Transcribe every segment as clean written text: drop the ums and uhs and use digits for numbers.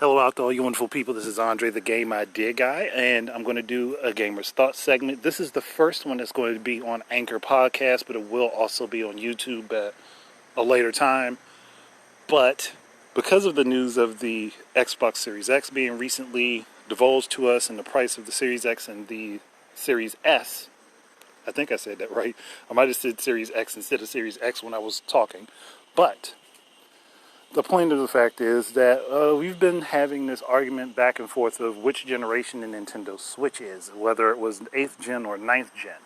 Hello out to all you wonderful people. This is Andre, the Game Idea Guy, and I'm going to do a Gamer's Thoughts segment. This is the first one that's going to be on Anchor Podcast, but it will also be on YouTube at a later time. But because of the news of the Xbox Series X being recently divulged to us and the price of the Series X and the Series S, I think I said that right. I might have said Series X instead of Series X when I was talking. But the point of the fact is that we've been having this argument back and forth of which generation the Nintendo Switch is, whether it was 8th gen or 9th gen.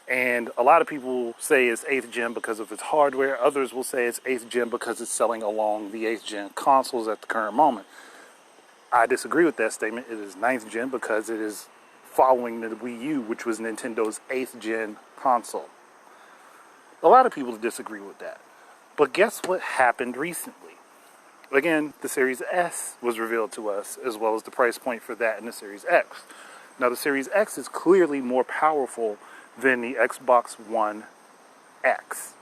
And a lot of people say it's 8th gen because of its hardware. Others will say it's 8th gen because it's selling along the 8th gen consoles at the current moment. I disagree with that statement. It is 9th gen because it is following the Wii U, which was Nintendo's 8th gen console. A lot of people disagree with that. But guess what happened recently? Again, the Series S was revealed to us, as well as the price point for that and the Series X. Now, the Series X is clearly more powerful than the Xbox One X.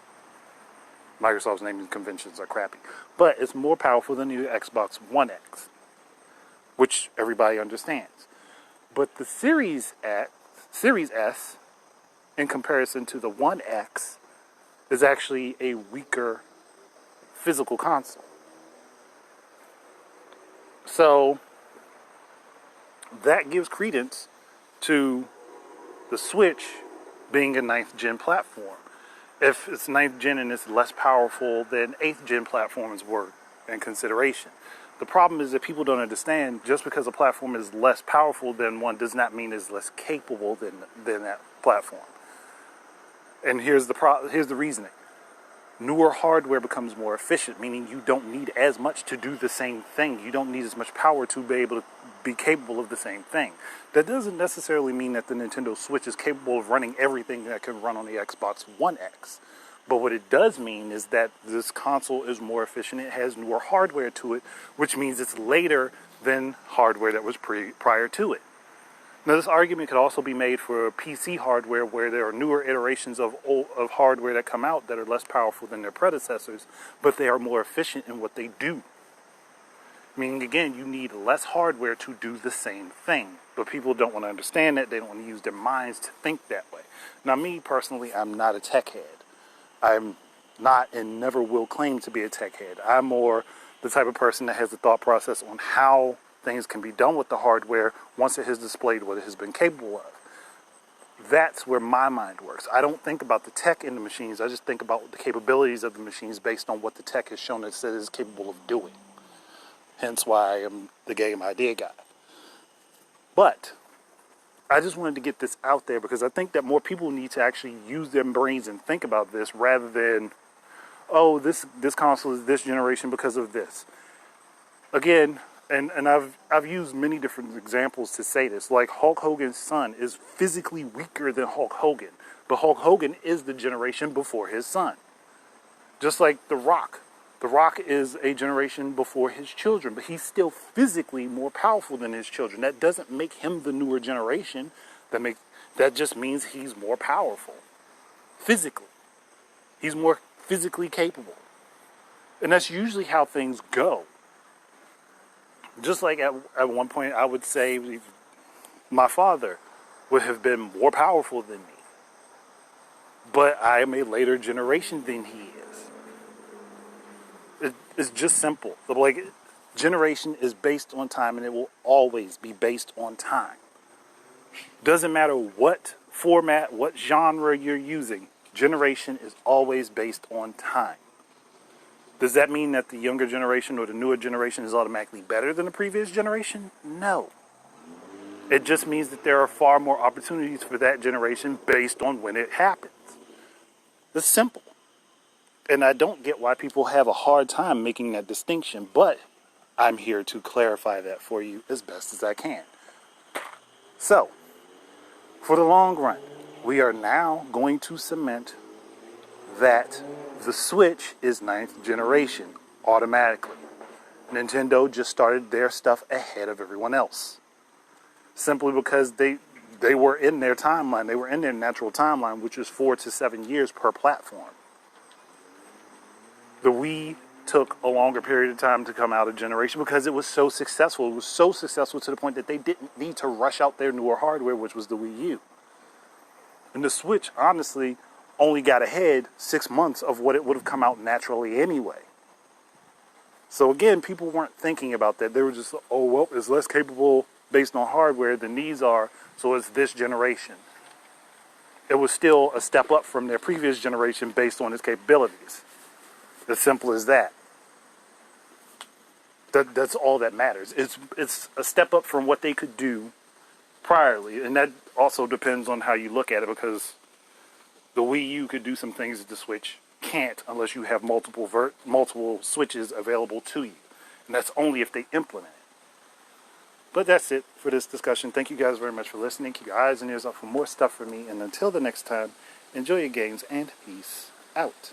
Microsoft's naming conventions are crappy. But it's more powerful than the Xbox One X, which everybody understands. But the Series S, in comparison to the One X, is actually a weaker physical console. So that gives credence to the Switch being a 9th gen platform. If it's 9th gen and it's less powerful than 8th gen platforms were in consideration. The problem is that people don't understand just because a platform is less powerful than one does not mean it's less capable than that platform. And here's the reasoning. Newer hardware becomes more efficient, meaning you don't need as much to do the same thing. You don't need as much power to be able to be capable of the same thing. That doesn't necessarily mean that the Nintendo Switch is capable of running everything that can run on the Xbox One X. But what it does mean is that this console is more efficient. It has newer hardware to it, which means it's later than hardware that was prior to it. Now, this argument could also be made for PC hardware where there are newer iterations of hardware that come out that are less powerful than their predecessors, but they are more efficient in what they do. Meaning, again, you need less hardware to do the same thing. But people don't want to understand that. They don't want to use their minds to think that way. Now, me, personally, I'm not a tech head. I'm not and never will claim to be a tech head. I'm more the type of person that has a thought process on how things can be done with the hardware once it has displayed what it has been capable of. That's where my mind works. I don't think about the tech in the machines. I just think about the capabilities of the machines based on what the tech has shown us that it is capable of doing. Hence why I am the Game Idea Guy. But I just wanted to get this out there because I think that more people need to actually use their brains and think about this rather than, oh, this console is this generation because of this. Again, and I've used many different examples to say this. Like Hulk Hogan's son is physically weaker than Hulk Hogan, but Hulk Hogan is the generation before his son. Just like The Rock. The Rock is a generation before his children, but he's still physically more powerful than his children. That doesn't make him the newer generation. That just means he's more powerful physically. He's more physically capable. And that's usually how things go. Just like at one point I would say my father would have been more powerful than me. But I am a later generation than he is. It's just simple. Like, generation is based on time and it will always be based on time. Doesn't matter what format, what genre you're using, generation is always based on time. Does that mean that the younger generation or the newer generation is automatically better than the previous generation? No. It just means that there are far more opportunities for that generation based on when it happens. It's simple. And I don't get why people have a hard time making that distinction, but I'm here to clarify that for you as best as I can. So, for the long run, we are now going to cement that the Switch is 9th generation automatically. Nintendo just started their stuff ahead of everyone else. Simply because they were in their timeline. They were in their natural timeline, which is 4 to 7 years per platform. The Wii took a longer period of time to come out of generation because it was so successful. It was so successful to the point that they didn't need to rush out their newer hardware, which was the Wii U. And the Switch, honestly, only got ahead 6 months of what it would have come out naturally anyway. So again, people weren't thinking about that. They were just, oh, well, it's less capable based on hardware than these are, so it's this generation. It was still a step up from their previous generation based on its capabilities. As simple as that. That's all that matters. It's a step up from what they could do priorly, and that also depends on how you look at it, because the Wii U could do some things that the Switch can't unless you have multiple Switches available to you, and that's only if they implement it. But that's it for this discussion. Thank you guys very much for listening. Keep your eyes and ears out for more stuff from me, and until the next time, enjoy your games and peace out.